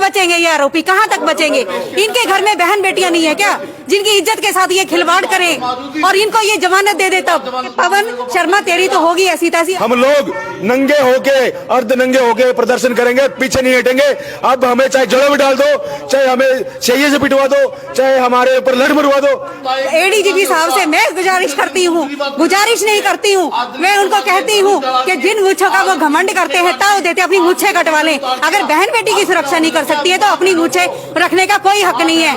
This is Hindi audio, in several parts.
बचेंगे ये आरोपी, कहाँ तक बचेंगे? इनके घर में बहन बेटियां नहीं है क्या जिनकी इज्जत के साथ ये खिलवाड़ करें और इनको ये जमानत दे दे? तब पवन शर्मा तेरी तो होगी ऐसी तैसी। हम लोग नंगे होके, अर्ध नंगे होके प्रदर्शन करेंगे, पीछे नहीं हटेंगे। अब हमें चाहे जड़ों में डाल दो, चाहे हमें चाहिए से पिटवा दो, चाहे हमारे ऊपर लड़ मरवा दो। एडीजीपी साहब से मैं गुजारिश करती हूँ, गुजारिश नहीं करती हूँ, मैं उनको कहती हूँ कि जिन मुच्छों का वो घमंड करते हैं ताव देते अपनी मुच्छे कटवा लें। अगर बहन बेटी की सुरक्षा नहीं कर सकती है तो अपनी मुच्छे रखने का कोई हक नहीं है,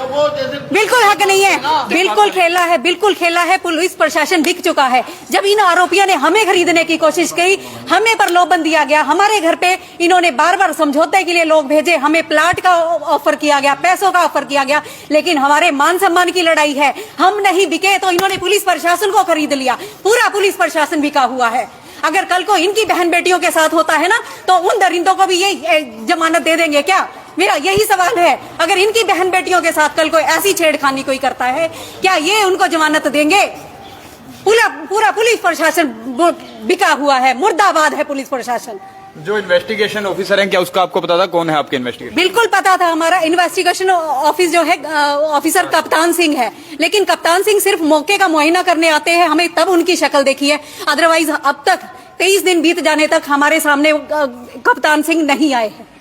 बिल्कुल हक नहीं है। बिल्कुल खेला है, बिल्कुल खेला है। पुलिस प्रशासन बिक चुका है। जब इन आरोपियों ने हमें खरीदने की कोशिश की, हमें प्रलोभन दिया गया, हमारे घर पे इन्होंने बार बार समझौते के लिए लोग भेजे, हमें प्लाट का ऑफर किया गया, पैसों का ऑफर किया गया, लेकिन हमारे मान सम्मान की लड़ाई है। हम नहीं बिके तो इन्होंने पुलिस प्रशासन को खरीद लिया। पूरा पुलिस प्रशासन बिका हुआ है। अगर कल को इनकी बहन बेटियों के साथ होता है ना तो उन दरिंदों को भी ये जमानत दे देंगे क्या? मेरा यही सवाल है। अगर इनकी बहन बेटियों के साथ कल कोई ऐसी छेड़खानी कोई करता है, क्या ये उनको जमानत देंगे? पूरा पुलिस प्रशासन बिका हुआ है, मुर्दाबाद है पुलिस प्रशासन। जो इन्वेस्टिगेशन ऑफिसर हैं, क्या उसका आपको पता था? कौन है आपके इन्वेस्टिगेशन? बिल्कुल पता था। हमारा इन्वेस्टिगेशन ऑफिस जो है ऑफिसर कप्तान सिंह है, लेकिन कप्तान सिंह सिर्फ मौके का मुआयना करने आते हैं, हमें तब उनकी शक्ल देखी है। अदरवाइज अब तक 23 दिन बीत जाने तक हमारे सामने कप्तान सिंह नहीं आए हैं।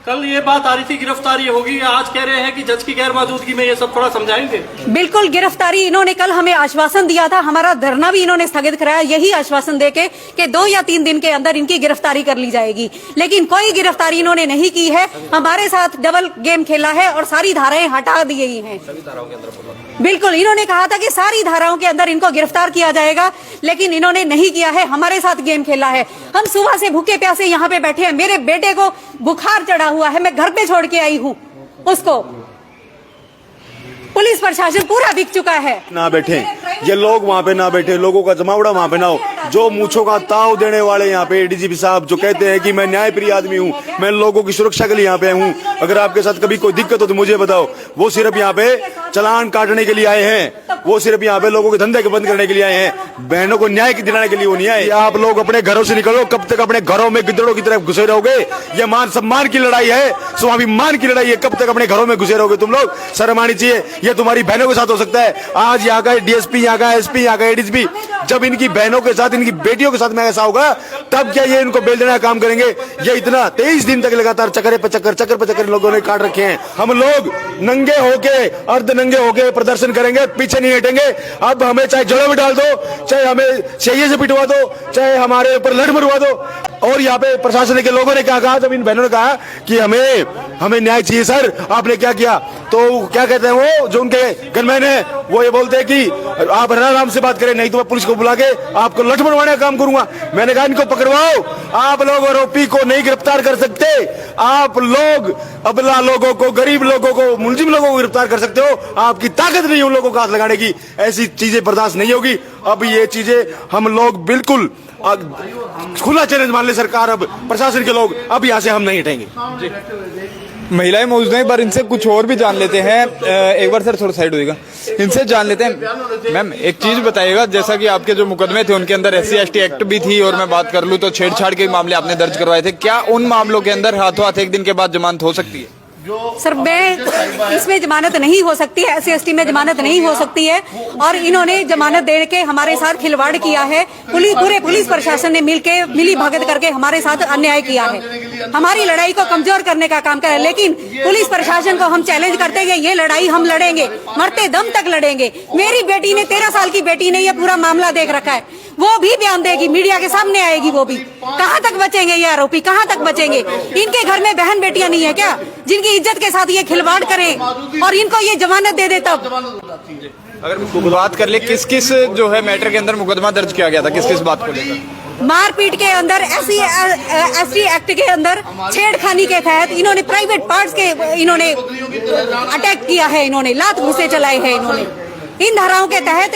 कल ये बात आ रही थी गिरफ्तारी होगी, आज कह रहे हैं कि जज की गैर मौजूदगी में ये सब थोड़ा समझाएंगे। बिल्कुल गिरफ्तारी, इन्होंने कल हमें आश्वासन दिया था, हमारा धरना भी इन्होंने स्थगित कराया यही आश्वासन देके कि 2 या 3 दिन के अंदर इनकी गिरफ्तारी कर ली जाएगी, लेकिन कोई गिरफ्तारी इन्होंने नहीं की है। हमारे साथ डबल गेम खेला है और सारी धाराएं हटा दी गई हैं। बिल्कुल, इन्होंने कहा था कि सारी धाराओं के अंदर इनको गिरफ्तार किया जाएगा, लेकिन इन्होंने नहीं किया है, हमारे साथ गेम खेला है। हम सुबह से भूखे प्यासे यहाँ पे बैठे हैं, मेरे बेटे को बुखार चढ़ा हुआ है, मैं घर पे छोड़ के आई हूँ उसको। पुलिस प्रशासन पूरा बिक चुका है। ना बैठे ये लोग, वहाँ पे ना बैठे, लोगों का जमावड़ा वहाँ पे ना हो। जो मूंछों का ताव देने वाले यहाँ पे एडीजीपी साहब जो कहते हैं कि मैं न्यायप्रिय आदमी हूँ, मैं लोगों की सुरक्षा के लिए यहाँ पे हूँ, अगर आपके साथ कभी कोई दिक्कत हो तो मुझे बताओ। वो सिर्फ यहाँ पे चालान काटने के लिए आए हैं, वो सिर्फ यहाँ पे लोगों के धंधे के बंद करने के लिए आए हैं, बहनों को न्याय दिलाने के लिए वो नहीं आए। आप लोग अपने घरों से निकलो, कब तक अपने घरों में गिद्दड़ों की तरफ घुसे रहोगे? ये मान सम्मान की लड़ाई है, स्वाभिमान की लड़ाई है, कब तक अपने घरों में घुसे रहोगे तुम लोग? शर्म आनी चाहिए। ये तुम्हारी बहनों के साथ हो सकता है, आज यहाँ का डीएसपी, यहाँ का एसपी, यहाँ का एडीजीपी, जब इनकी बहनों के साथ, इनकी बेटियों के साथ में ऐसा होगा तब क्या ये इनको बेल देने का काम करेंगे? ये इतना 23 दिन तक लगातार चक्कर पे चक्कर इन लोगों ने काट रखे हैं। हम लोग नंगे होके, अर्ध नंगे होके प्रदर्शन करेंगे, पीछे नहीं हटेंगे। अब हमें चाहे जड़ों में डाल दो, चाहे हमें चाहिए से पिटवा दो, चाहे हमारे ऊपर लड़ मरवा दो। और यहाँ पे प्रशासन के लोगों ने क्या कहा, जब इन बहनों ने कहा कि हमें न्याय चाहिए सर, आपने क्या किया? तो क्या कहते हैं वो जो उनके गनमैन है, वो ये बोलते हैं कि आप आराम से बात करें, नहीं तो मैं पुलिस को बुला के आपको लठ मरवाने का काम करूंगा। मैंने कहा इनको पकड़वाओ, आप लोग आरोपी को नहीं गिरफ्तार कर सकते, आप लोग अबला लोगों को, गरीब लोगों को, मुलजिम लोगों को गिरफ्तार कर सकते हो, आपकी ताकत नहीं उन लोगों को हाथ लगाने की। ऐसी चीजें बर्दाश्त नहीं होगी। अब ये चीजें हम लोग बिल्कुल खुला चैलेंज मान ले सरकार, अब प्रशासन के लोग, अब यहाँ से हम नहीं हटेंगे। महिलाएं मौजूद हैं, पर इनसे कुछ और भी जान लेते हैं। एक बार सर थोड़ा साइड होइएगा, इनसे जान लेते हैं। मैम एक चीज बताइएगा, जैसा कि आपके जो मुकदमे थे उनके अंदर SC/ST एक्ट भी थी, और मैं बात कर लूं तो छेड़छाड़ के मामले आपने दर्ज करवाए थे, क्या उन मामलों के अंदर हाथों हाथ एक दिन के बाद जमानत हो सकती है? सर मैं इसमें जमानत नहीं हो सकती है, SC/ST में जमानत नहीं हो सकती है, और इन्होंने जमानत दे के हमारे साथ खिलवाड़ किया है। पूरे पुलिस प्रशासन ने मिली भगत करके हमारे साथ अन्याय किया है, हमारी लड़ाई को कमजोर करने का काम करे। लेकिन पुलिस प्रशासन को हम चैलेंज करते हैं, ये लड़ाई हम लड़ेंगे, मरते दम तक लड़ेंगे। मेरी बेटी ने, 13 साल की बेटी ने, ये पूरा मामला देख रखा है, वो भी बयान देगी, मीडिया के सामने आएगी वो भी। कहाँ तक बचेंगे ये आरोपी, कहाँ तक बचेंगे? इनके घर में बहन बेटियां नहीं है क्या जिनकी इज्जत के साथ ये खिलवाड़ करें और इनको ये जमानत दे दे? तब अगर बात कर ले, किस किस जो है मैटर के अंदर मुकदमा दर्ज किया गया था, किस किस बात को लेकर? मारपीट के अंदर, SC/ST एक्ट के अंदर छेड़खानी के तहत इन्होंने प्राइवेट पार्ट्स के इन्होंने अटैक किया है, इन्होंने लात घुसे चलाए हैं इन्होंने। इन धाराओं के तहत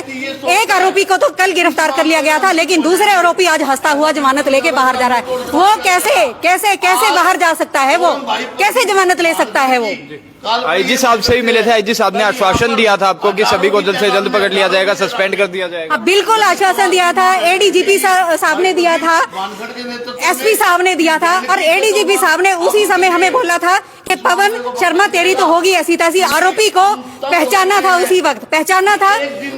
एक आरोपी को तो कल गिरफ्तार कर लिया गया था, लेकिन दूसरे आरोपी आज हंसता हुआ जमानत लेके बाहर जा रहा है। वो कैसे बाहर जा सकता है? वो कैसे जमानत ले सकता है? वो IG साहब से ही मिले थे, IG साहब ने आश्वासन दिया था आपको कि सभी को जल्द से जल्द पकड़ लिया जाएगा, सस्पेंड कर दिया जाएगा। बिल्कुल आश्वासन दिया था, ADGP साहब ने दिया था, SP साहब ने दिया था, और ADGP साहब ने उसी समय हमें बोला था कि पवन शर्मा तेरी तो होगी ऐसी तैसी, आरोपी को पहचाना था, उसी वक्त पहचाना था।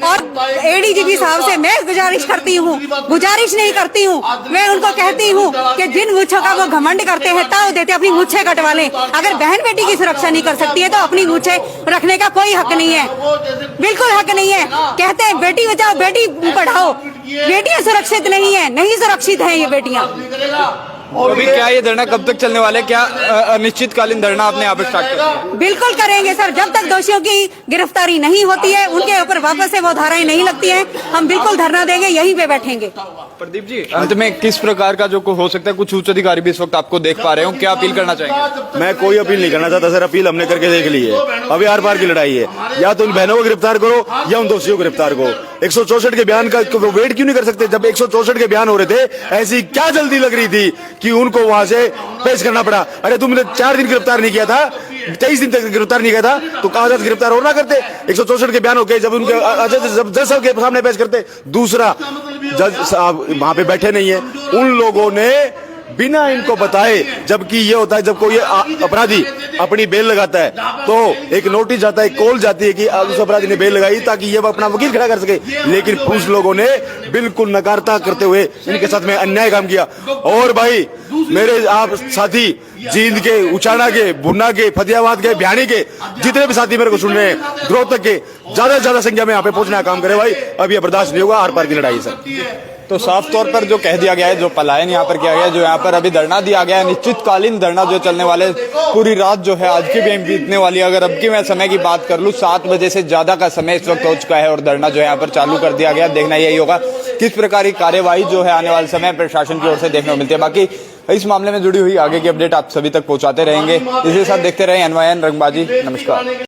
और एडीजीपी साहब से मैं गुजारिश करती हूँ, गुजारिश नहीं करती हूँ, मैं उनको कहती हूँ कि जिन मूछों का वो घमंड करते हैं ताव देते अपनी मूछें कटवा लें। अगर बहन बेटी की सुरक्षा नहीं कर सकती है तो अपनी मूछें रखने का कोई हक नहीं है, बिल्कुल हक नहीं है। कहते हैं बेटी बचाओ बेटी पढ़ाओ, बेटियां सुरक्षित नहीं है, नहीं सुरक्षित है ये बेटियां। अभी क्या ये धरना कब तक चलने वाला है? क्या अनिश्चितकालीन धरना आपने यहाँ पे स्टार्ट कर दिया? बिल्कुल करेंगे सर, जब तक दोषियों की गिरफ्तारी नहीं होती है, उनके ऊपर वापस से वो धाराएं नहीं लगती हैं, हम बिल्कुल धरना देंगे, यहीं पे बैठेंगे। प्रदीप जी, अंत में किस प्रकार का जो हो सकता है, कुछ उच्च अधिकारी भी इस वक्त आपको देख पा रहे हो, क्या अपील करना चाहेंगे? मैं कोई अपील नहीं करना चाहता सर, अपील हमने करके देख ली है। अभी आर पार की लड़ाई है, या तो उन बहनों को गिरफ्तार करो या उन दोषियों को गिरफ्तार करो। 164 के बयान का वेट क्यों नहीं कर सकते? जब 164 के बयान हो रहे थे, ऐसी क्या जल्दी लग रही थी कि उनको वहां से पेश करना पड़ा? अरे तुमने 4 दिन गिरफ्तार नहीं किया था, 23 दिन तक गिरफ्तार नहीं किया था, तो कहा जाता गिरफ्तार और ना करते? 164 के बयान हो गए, जब उनके जज साहब के सामने पेश करते। दूसरा, जज साहब वहां पे बैठे नहीं है, उन लोगों ने बिना इनको बताए, जबकि ये होता है जब कोई अपराधी अपनी बेल लगाता है तो एक नोटिस जाता है, कॉल जाती है कि उस अपराधी ने बेल लगाई ताकि ये अपना वकील खड़ा कर सके, लेकिन पुलिस लोगों ने बिल्कुल नकारता करते हुए इनके साथ में अन्याय काम किया। और भाई मेरे आप साथी जींद के, उचाना के, बुन्ना के, फतेहाबाद के, भियानी के जितने भी साथी मेरे को सुन रहे हैं, रोहतक के, ज्यादा से ज्यादा संख्या में यहाँ पे पहुंचने का काम करे भाई, अब ये बर्दाश्त नहीं होगा, आर पार की लड़ाई सर। तो साफ तौर पर जो कह दिया गया है, जो पलायन यहाँ पर किया गया है, जो यहाँ पर अभी धरना दिया गया है, निश्चितकालीन धरना जो चलने वाले, पूरी रात जो है आज की भी बीतने वाली है। अगर अब की मैं समय की बात कर लूँ, 7 बजे से ज्यादा का समय इस वक्त हो चुका है और धरना जो है यहाँ पर चालू कर दिया गया। देखना यही होगा किस प्रकार की कार्यवाही जो है आने वाले समय प्रशासन की ओर से देखने को मिलती है। बाकी इस मामले में जुड़ी हुई आगे की अपडेट आप सभी तक पहुंचाते रहेंगे। इसी के साथ देखते रहे NYN रंगबाजी। नमस्कार।